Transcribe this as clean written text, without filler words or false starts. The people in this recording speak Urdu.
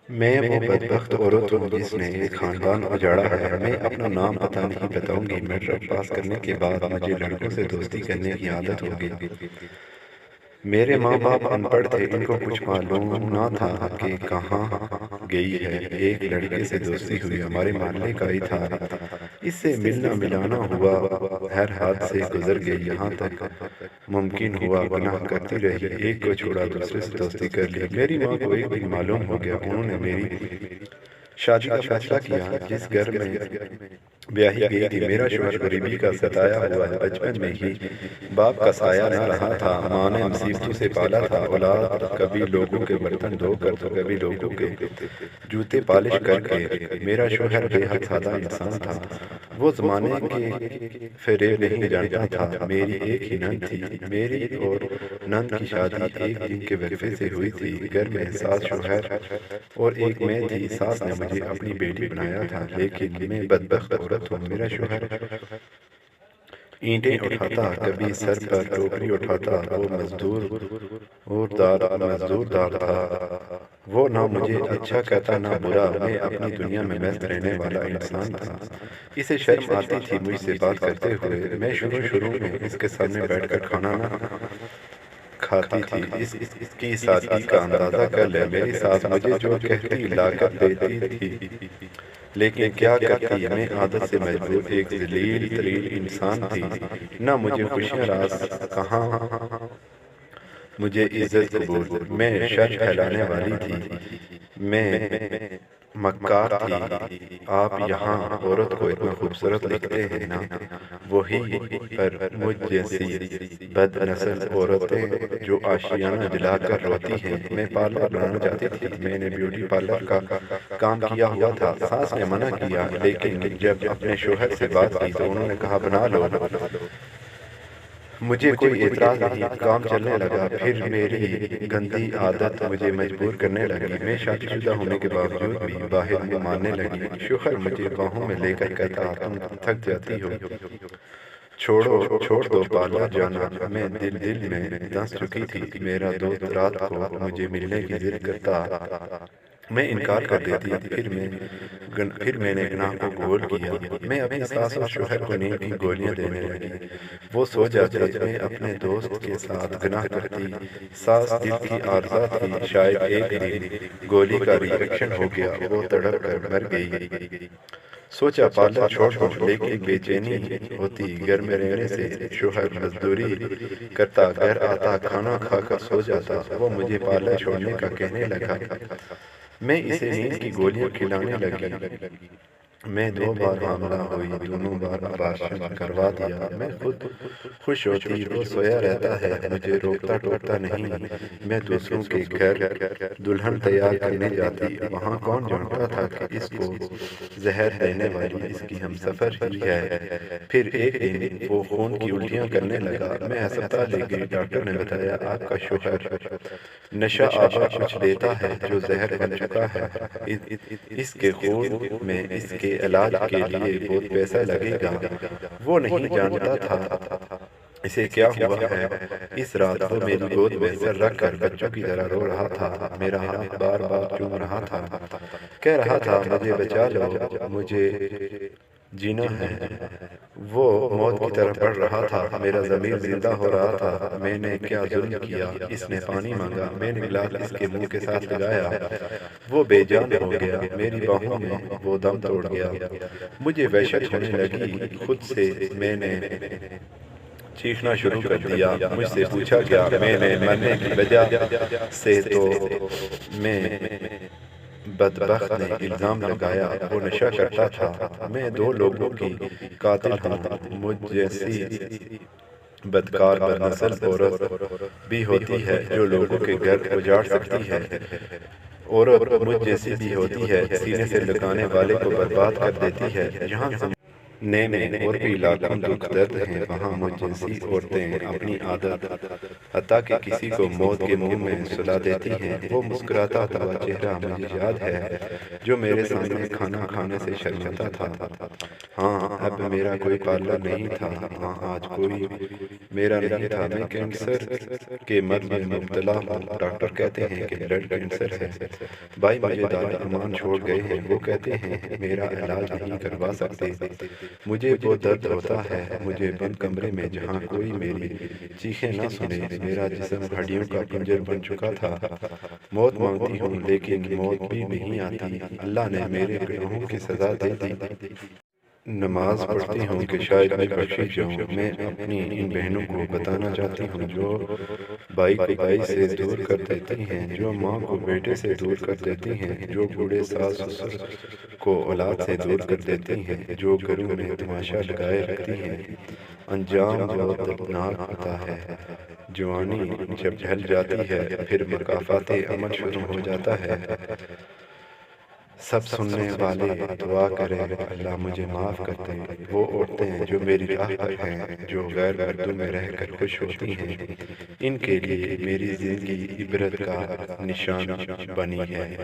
میں وہ بدبخت عورت ہوں جس نے ایک خاندان اجاڑا ہے۔ میں اپنا نام پتہ نہیں بتاؤں گی۔ میٹرک پاس کرنے کے بعد مجھے لڑکوں سے دوستی کرنے کی عادت ہو گئی۔ میرے ماں باپ ان پڑھ تھے، ان کو کچھ معلوم نہ تھا کہ کہاں گئی ہے۔ ایک لڑکے سے دوستی ہوئی، ہمارے محلے کا ہی تھا۔ اس سے ملنا ملانا ہوا، ہر حد سے گزر گئی، یہاں تک ممکن ہوا گناہ کرتی رہی۔ ایک کو چھوڑا دوسرے سے دوستی کر لی۔ میری ماں کو ایک دن معلوم ہو گیا، انہوں نے میری شادی کا فیصلہ کیا۔ جس گھر میں بیاہی گئی تھی، میرا شوہر غریبی کا ستایا ہوا ہے۔ بچپن میں ہی باپ کا سایہ نہ رہا تھا، ماں نے مصیبتوں سے پالا تھا۔ اولاد کبھی لوگوں کے برتن دھو کر تو کبھی لوگوں کے جوتے پالش کر کے۔ میرا شوہر بے حد سادہ انسان تھا، وہ زمانے کے فریب نہیں جانتا تھا۔ میری ایک ہی نند تھی۔ میری اور نند کی شادی ایک دن کے وقفے سے ہوئی تھی۔ گھر میں ساس، شوہر اور ایک میں تھی۔ ساس نے مجھے اپنی بیٹی بنایا تھا، لیکن میں بدبخت عورت ہوں۔ میرا شوہر اینٹیں اٹھاتا، کبھی سر پر ٹوکری اٹھاتا، وہ مزدور دار تھا۔ وہ نہ مجھے اچھا کہتا نہ برا، میں اپنی دنیا میں مست رہنے والا انسان تھا۔ اسے شرم آتی تھی مجھ سے بات کرتے ہوئے۔ میں شروع میں اس کے سامنے بیٹھ کر کھانا نہ کھاتی تھی۔ اس کی سادگی کا اندازہ کر لے۔ میری ساس مجھے جو کہتی لا کر دیتی تھی، لیکن کیا کرتی، میں عادت سے مجبور ایک ذلیل ترین انسان تھی۔ نہ مجھے خوشیاں راز کہاں، مجھے عزت قبول۔ میں شر پھیلانے والی تھی، میں مکار تھی۔ آپ یہاں عورت کو اتنا خوبصورت لکھتے ہیں نا، وہی پر مجھ جیسی بد نسل عورتیں جو آشیانہ جلا کر روتی ہیں۔ میں پارلر بنانا چاہتی تھی، میں نے بیوٹی پارلر کا کام کیا ہوا تھا۔ ساس نے منع کیا، لیکن جب اپنے شوہر سے بات کی تو انہوں نے کہا بنا لو۔ مجھے کوئی اعتراض نہیں، کام چلنے لگا۔ پھر میری گندی عادت مجھے مجبور کرنے لگی۔ میں شادی شدہ ہونے کے باوجود بھی باہر منہ مارنے لگی۔ شوہر مجھے باہوں میں لے کر کہتا، تم تھک جاتی ہو، چھوڑ دو پارلر جانا۔ میں دل میں دھنس چکی تھی۔ میرا دوست رات کو مجھے ملنے کی ضد کرتا، میں انکار کر دیتی۔ پھر میں نے گناہ کو قبول کیا۔ میں اپنی ساس اور شوہر کو نیند کی گولیاں دینے لگی، وہ سو جاتے۔ میں اپنے دوست کے ساتھ گناہ کرتی۔ ساس دل کی عارضہ تھی، شاید ایک دن گولی کا ری ایکشن ہو گیا، وہ تڑپ کر مر گئی۔ سوچا پارلر چھوڑ دوں، لیکن بے چینی ہوتی۔ گھر میں رہنے سے شوہر مزدوری کرتا، گھر آتا، کھانا کھا کر سو جاتا۔ وہ مجھے پارلر چھوڑنے کا کہنے لگا، میں اسے نیند کی گولیاں کھلانے لگی۔ میں 2 بار حاملہ ہوئی، دونوں بار ابارشن کروا دیا۔ میں خود خوش ہوتی، وہ سویا رہتا ہے، مجھے روکتا ٹوکتا نہیں۔ میں دوسروں کے گھر دلہن تیار کرنے جاتی، وہاں کون جانتا تھا کہ اس کو زہر دینے والی اس کی ہمسفر ہی ہے۔ پھر ایک دن وہ خون کی الٹیاں کرنے لگا، میں ہسپتال لے گئی۔ ڈاکٹر نے بتایا آپ کا شوہر نشہ آور کچھ لیتا ہے جو زہر بن چکا ہے، اس کے خون میں اس کے علاج کے لیے بہت پیسہ لگے گا۔ وہ نہیں جانتا تھا اسے کیا ہوا ہے۔ اس رات وہ میری گود میں سر رکھ کر بچوں کی طرح رو رہا تھا، میرا ہاتھ بار بار چوم رہا تھا، کہہ رہا تھا مجھے بچا لو، مجھے جینا ہے۔ وہ موت کی طرف بڑھ رہا تھا، میرا ضمیر زندہ ہو رہا تھا۔ میں نے کیا ظلم کیا، اس نے پانی مانگا، میں نے گلاس اس کے منہ کے ساتھ لگایا، وہ بے جان ہو گیا، میری باہوں میں وہ دم توڑ گیا۔ مجھے وحشت ہونے لگی خود سے، میں نے چیخنا شروع کر دیا۔ مجھ سے پوچھا گیا، میں نے مرنے کی وجہ سے تو میں بدبخت نے الزام لگایا، وہ نشہ کرتا تھا۔ میں 2 لوگوں کی قاتل ہوں۔ مجھ جیسی بدکار بدنسل عورت بھی ہوتی ہے جو لوگوں کے گھر اجاڑ سکتی ہے، عورت مجھ جیسی بھی ہوتی ہے، سینے سے لگانے والے کو برباد کر دیتی ہے۔ یہاں نے میں اور بھی لاکھوں دکھ درد ہیں وہاں مجھ جیسی عورتیں اپنی عادت عطا کہ کسی کو موت کے منہ میں سلا دیتی ہیں۔ وہ مسکراتا ہوا چہرہ مجھے یاد ہے جو میرے سامنے کھانا کھانے سے شرماتا تھا۔ ہاں اب میرا کوئی پارلر نہیں تھا، ہاں آج کوئی میرا نہیں تھا۔ میں کینسر کے مرض میں مبتلا ہوں، ڈاکٹر کہتے ہیں کہ بلڈ کینسر ہے۔ بھائی مجھے دادا امان چھوڑ گئے ہیں، وہ کہتے ہیں میرا علاج نہیں کروا سکتے۔ مجھے وہ درد ہوتا ہے مجھے بند کمرے میں جہاں کوئی میری چیخیں نہ سنے۔ میرا جسم ہڈیوں کا پنجر بن چکا تھا۔ موت مانگتی ہوں لیکن موت بھی نہیں آتی۔ اللہ نے میرے گناہوں کی سزا دے دی۔ نماز پڑھتی ہوں کہ شاید میں بخشی جاؤں۔ میں اپنی ان بہنوں کو بتانا چاہتی ہوں جو بھائی کو بھائی سے دور کر دیتی ہیں، جو ماں کو بیٹے سے دور کر دیتی ہیں، جو بوڑھے ساس سسر کو اولاد سے دور کر دیتی ہیں، جو گھروں میں تماشا لگائے رکھتی ہیں۔ انجام بہت دردناک ہوتا ہے۔ جوانی جب ڈھل جاتی ہے پھر مکافات عمل شروع ہو جاتا ہے۔ سب سننے والے دعا کریں اللہ مجھے معاف کر دے۔ وہ عورتیں جو میری راہ پر ہیں، جو غیر مردوں میں رہ کر خوش ہوتی ہیں، ان کے لیے میری زندگی عبرت کا نشان بنی ہے۔